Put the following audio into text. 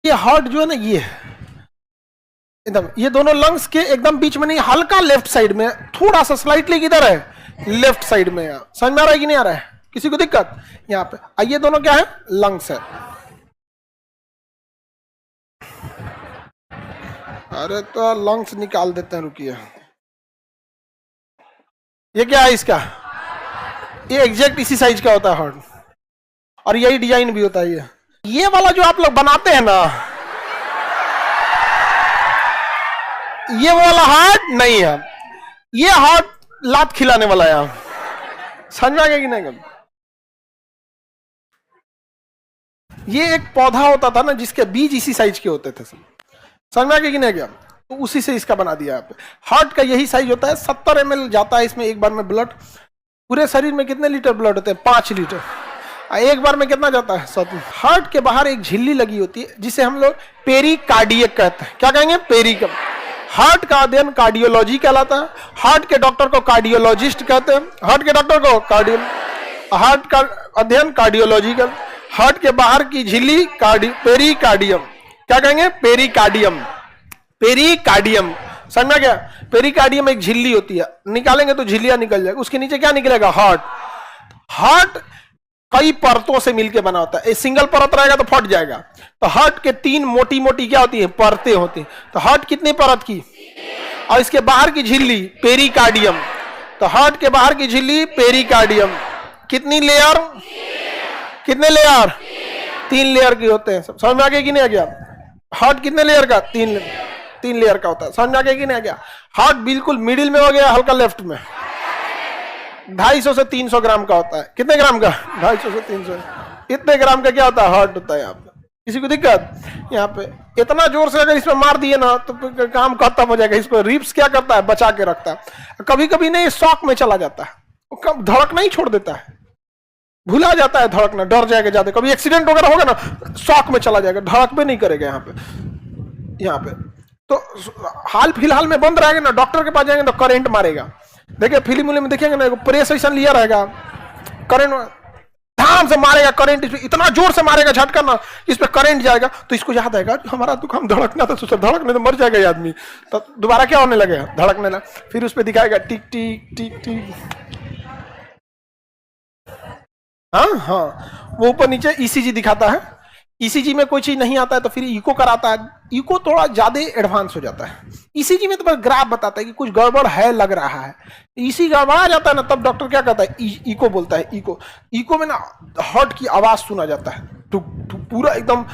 ये हार्ट जो है ना, ये एकदम, ये दोनों लंग्स के एकदम बीच में नहीं, हल्का लेफ्ट साइड में, थोड़ा सा स्लाइटली किधर है, लेफ्ट साइड में। यहाँ समझ में आ रहा है कि नहीं आ रहा है, किसी को दिक्कत? यहाँ पे ये दोनों क्या है, लंग्स है। अरे तो लंग्स निकाल देते हैं, रुकिए। ये क्या है इसका, ये एग्जैक्ट इसी साइज का होता है हार्ट, और यही डिजाइन भी होता है। ये वाला जो आप लोग बनाते हैं ना, ये वाला हार्ट नहीं है, ये हार्ट लात खिलाने वाला है। समझ में आ गया कि नहीं? ये एक पौधा होता था ना जिसके बीज इसी साइज के होते थे, समझ में आ गया कि नहीं गया? तो उसी से इसका बना दिया। हार्ट का यही साइज होता है, 70 ml जाता है इसमें एक बार में ब्लड। पूरे शरीर में कितने लीटर ब्लड होते हैं? 5 लीटर। एक बार में कितना जाता है? 7। हार्ट के बाहर एक झिल्ली लगी होती है जिसे हम लोग पेरिकार्डियक कहते हैं। क्या कहेंगे? पेरिकम। हार्ट का अध्ययन कार्डियोलॉजी कहलाता है। हार्ट के डॉक्टर को कार्डियोलॉजिस्ट कहते हैं। हार्ट के डॉक्टर को हार्ट का अध्ययन कार्डियोलॉजी का। हार्ट के बाहर की झिल्ली पेरिकार्डियम। क्या कहेंगे? पेरिकार्डियम। पेरिकार्डियम समझ में क्या? पेरिकार्डियम एक झिल्ली होती है, निकालेंगे तो झिल्लियां निकल जाएगी। उसके नीचे क्या निकलेगा? हार्ट। हार्ट कई परतों से मिलकर बना होता है। सिंगल परत रहेगा तो फट जाएगा। तो हार्ट के 3 मोटी मोटी क्या होती है? परतें होती है। तो हार्ट कितनी परत की? और इसके बाहर की झिल्ली पेरिकार्डियम। तो हार्ट के बाहर की झिल्ली पेरिकार्डियम कितनी लेयर? कितने लेयर? 3 लेयर की होते हैं। समझ में आ गया कि नहीं आ गया? हार्ट कितने लेयर का? 3 लेयर का होता है। समझ में आ गया कि नहीं आ गया? हार्ट बिल्कुल मिडिल में हो गया, हल्का लेफ्ट में। 250 से 300 ग्राम का होता है। कितने ग्राम का? 250 से 300। इतने ग्राम का क्या होता है? हार्ट होता है। यहाँ पे किसी को दिक्कत? यहाँ पे इतना जोर से अगर इसमें मार दिए ना तो काम खत्म हो जाएगा। इसको रिब्स क्या करता है? बचा के रखता है। कभी कभी नहीं, शॉक में चला जाता है, वो धड़कना ही छोड़ देता है, भुला जाता है धड़कना, डर जाएगा ज्यादा। कभी एक्सीडेंट वगैरह होगा ना, शॉक में चला जाएगा, धड़क पे नहीं करेगा। यहाँ पे तो हाल फिलहाल में बंद रहेगा ना, डॉक्टर के पास जाएंगे तो करंट मारेगा। देखिए फिल्म में देखेंगे ना, प्रेस ऐसा लिया रहेगा, करंट धाम से मारेगा, करंट इतना जोर से मारेगा झटका ना, इस पे करंट जाएगा। तो इसको याद आएगा हमारा तो काम धड़कना था, सोचा धड़कने तो मर जाएगा ये आदमी। तो दोबारा क्या होने लगेगा? धड़कने लगा। फिर उस पर दिखाएगा टिक टिक टिक टिक। हाँ, वो ऊपर नीचे ईसीजी दिखाता है। ईसीजी में कोई चीज नहीं आता है तो फिर इको कराता है। इको थोड़ा ज्यादा एडवांस हो जाता है। ईसीजी में तो बस ग्राफ बताता है कि कुछ गड़बड़ है, लग रहा है। ईसी गड़बड़ा जाता है ना, तब डॉक्टर क्या कहता है? इको बोलता है। इको में ना हार्ट की आवाज सुना जाता है, तो पूरा एकदम